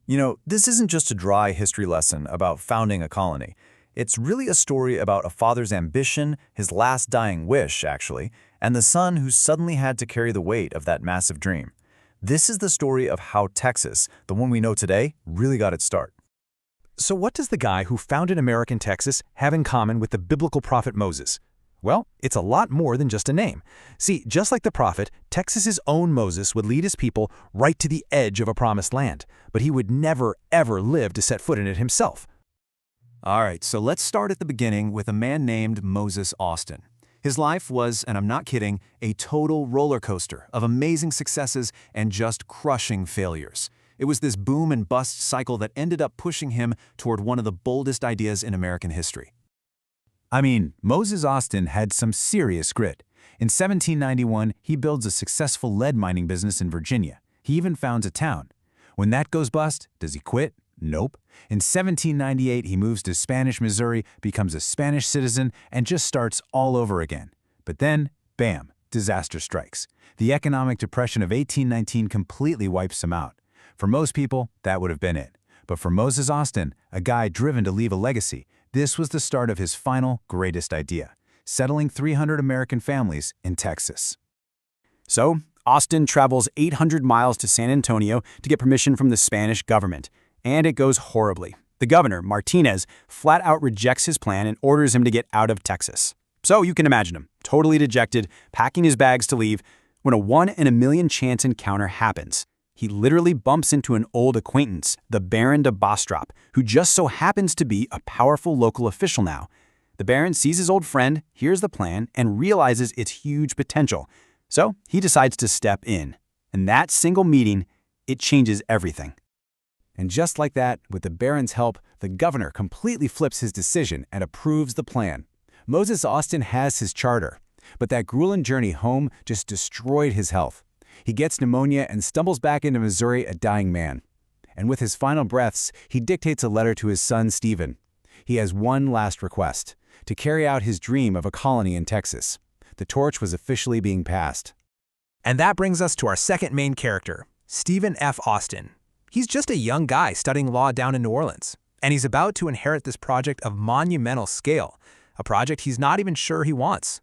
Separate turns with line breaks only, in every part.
This isn't just a dry history lesson about founding a colony. It's really a story about a father's ambition, his last dying wish, actually, and the son who suddenly had to carry the weight of that massive dream. This is the story of how Texas, the one we know today, really got its start.
So what does the guy who founded American Texas have in common with the biblical prophet Moses? Well, it's a lot more than just a name. See, just like the prophet, Texas's own Moses would lead his people right to the edge of a promised land, but he would never, ever live to set foot in it himself.
All right, so let's start at the beginning with a man named Moses Austin. His life was, and I'm not kidding, a total roller coaster of amazing successes and just crushing failures. It was this boom and bust cycle that ended up pushing him toward one of the boldest ideas in American history.
Moses Austin had some serious grit. In 1791, he builds a successful lead mining business in Virginia. He even founds a town. When that goes bust, does he quit? Nope. In 1798, he moves to Spanish Missouri, becomes a Spanish citizen, and just starts all over again. But then, bam, disaster strikes. The economic depression of 1819 completely wipes him out. For most people, that would have been it. But for Moses Austin, a guy driven to leave a legacy, this was the start of his final, greatest idea, settling 300 American families in Texas.
So, Austin travels 800 miles to San Antonio to get permission from the Spanish government. And it goes horribly. The governor, Martinez, flat out rejects his plan and orders him to get out of Texas. So you can imagine him, totally dejected, packing his bags to leave, when a 1 in a million chance encounter happens. He literally bumps into an old acquaintance, the Baron de Bostrop, who just so happens to be a powerful local official now. The Baron sees his old friend, hears the plan, and realizes its huge potential. So he decides to step in. And that single meeting, it changes everything.
And just like that, with the Baron's help, the governor completely flips his decision and approves the plan. Moses Austin has his charter, but that grueling journey home just destroyed his health. He gets pneumonia and stumbles back into Missouri a dying man. And with his final breaths, he dictates a letter to his son, Stephen. He has one last request, to carry out his dream of a colony in Texas. The torch was officially being passed.
And that brings us to our second main character, Stephen F. Austin. He's just a young guy studying law down in New Orleans, and he's about to inherit this project of monumental scale, a project he's not even sure he wants.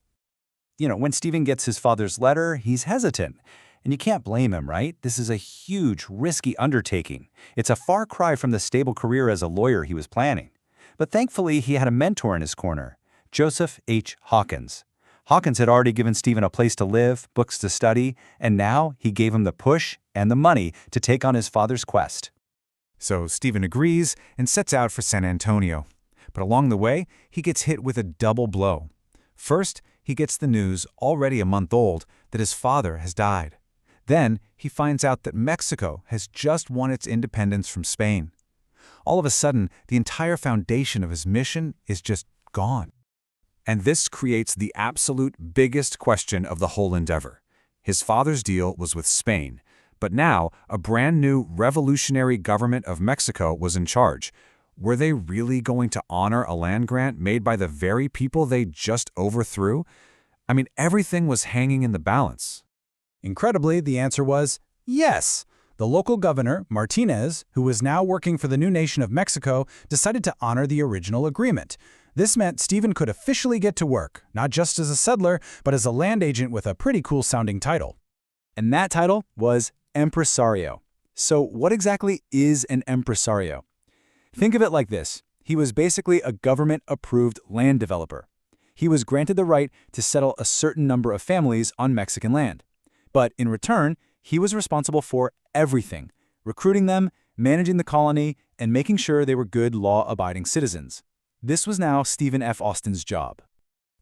When Stephen gets his father's letter, he's hesitant. And you can't blame him, right? This is a huge, risky undertaking. It's a far cry from the stable career as a lawyer he was planning. But thankfully, he had a mentor in his corner, Joseph H. Hawkins. Hawkins had already given Stephen a place to live, books to study, and now he gave him the push and the money to take on his father's quest. So Stephen agrees and sets out for San Antonio. But along the way, he gets hit with a double blow. First, he gets the news, already a month old, that his father has died. Then, he finds out that Mexico has just won its independence from Spain. All of a sudden, the entire foundation of his mission is just gone. And this creates the absolute biggest question of the whole endeavor. His father's deal was with Spain, but now a brand new revolutionary government of Mexico was in charge. Were they really going to honor a land grant made by the very people they just overthrew? Everything was hanging in the balance.
Incredibly, the answer was yes. The local governor, Martinez, who was now working for the new nation of Mexico, decided to honor the original agreement. This meant Stephen could officially get to work, not just as a settler, but as a land agent with a pretty cool-sounding title.
And that title was Impresario. So what exactly is an impresario? Think of it like this. He was basically a government-approved land developer. He was granted the right to settle a certain number of families on Mexican land. But in return, he was responsible for everything, recruiting them, managing the colony, and making sure they were good law-abiding citizens. This was now Stephen F. Austin's job.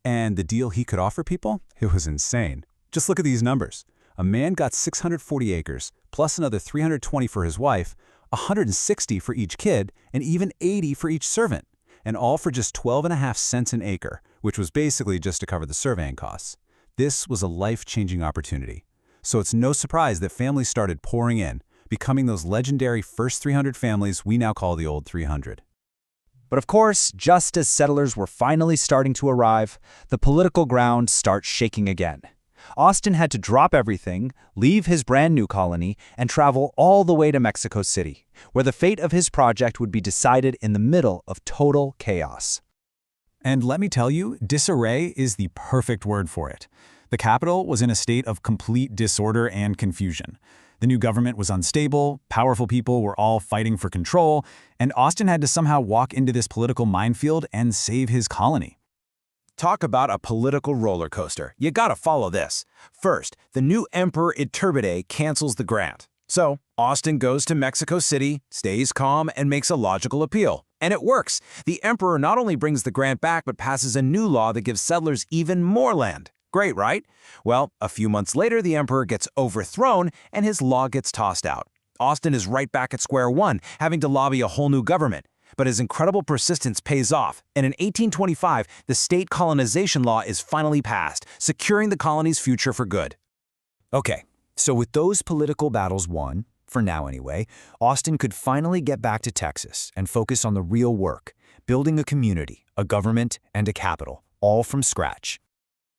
And the deal he could offer people? It was insane. Just look at these numbers. A man got 640 acres, plus another 320 for his wife, 160 for each kid, and even 80 for each servant, and all for just 12.5 cents an acre, which was basically just to cover the surveying costs. This was a life-changing opportunity. So it's no surprise that families started pouring in, becoming those legendary first 300 families we now call the Old 300.
But of course, just as settlers were finally starting to arrive, the political ground starts shaking again. Austin had to drop everything, leave his brand new colony, and travel all the way to Mexico City, where the fate of his project would be decided in the middle of total chaos.
And let me tell you, disarray is the perfect word for it. The capital was in a state of complete disorder and confusion. The new government was unstable, powerful people were all fighting for control, and Austin had to somehow walk into this political minefield and save his colony.
Talk about a political roller coaster. You gotta follow this. First, the new Emperor Iturbide cancels the grant. So, Austin goes to Mexico City, stays calm, and makes a logical appeal. And it works. The Emperor not only brings the grant back, but passes a new law that gives settlers even more land. Great, right? Well, a few months later, the Emperor gets overthrown, and his law gets tossed out. Austin is right back at square one, having to lobby a whole new government. But his incredible persistence pays off, and in 1825, the state colonization law is finally passed, securing the colony's future for good.
Okay, so with those political battles won, for now anyway, Austin could finally get back to Texas and focus on the real work, building a community, a government, and a capital, all from scratch.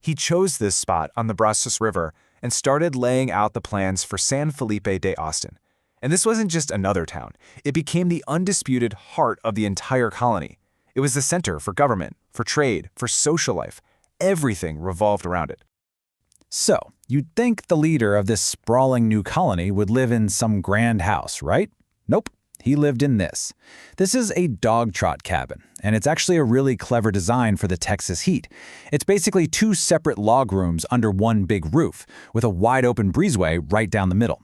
He chose this spot on the Brazos River and started laying out the plans for San Felipe de Austin. And this wasn't just another town. It became the undisputed heart of the entire colony. It was the center for government, for trade, for social life. Everything revolved around it.
So, you'd think the leader of this sprawling new colony would live in some grand house, right? Nope, he lived in this. This is a dog trot cabin, and it's actually a really clever design for the Texas heat. It's basically two separate log rooms under one big roof, with a wide-open breezeway right down the middle.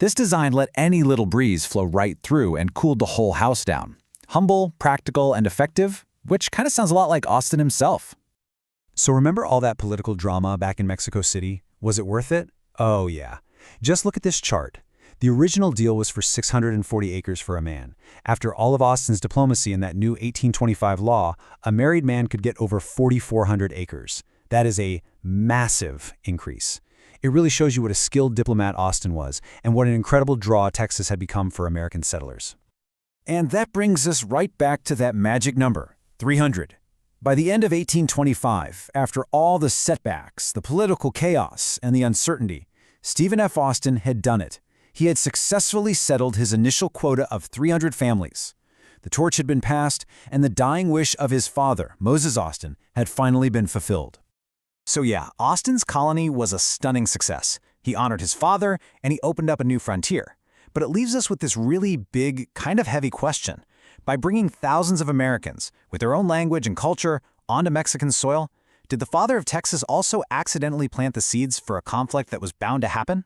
This design let any little breeze flow right through and cooled the whole house down. Humble, practical, and effective, which kind of sounds a lot like Austin himself.
So remember all that political drama back in Mexico City? Was it worth it? Oh yeah. Just look at this chart. The original deal was for 640 acres for a man. After all of Austin's diplomacy and that new 1825 law, a married man could get over 4,400 acres. That is a massive increase. It really shows you what a skilled diplomat Austin was, and what an incredible draw Texas had become for American settlers.
And that brings us right back to that magic number, 300. By the end of 1825, after all the setbacks, the political chaos, and the uncertainty, Stephen F. Austin had done it. He had successfully settled his initial quota of 300 families. The torch had been passed, and the dying wish of his father, Moses Austin, had finally been fulfilled. So yeah, Austin's colony was a stunning success. He honored his father, and he opened up a new frontier. But it leaves us with this really big, kind of heavy question. By bringing thousands of Americans, with their own language and culture, onto Mexican soil, did the father of Texas also accidentally plant the seeds for a conflict that was bound to happen?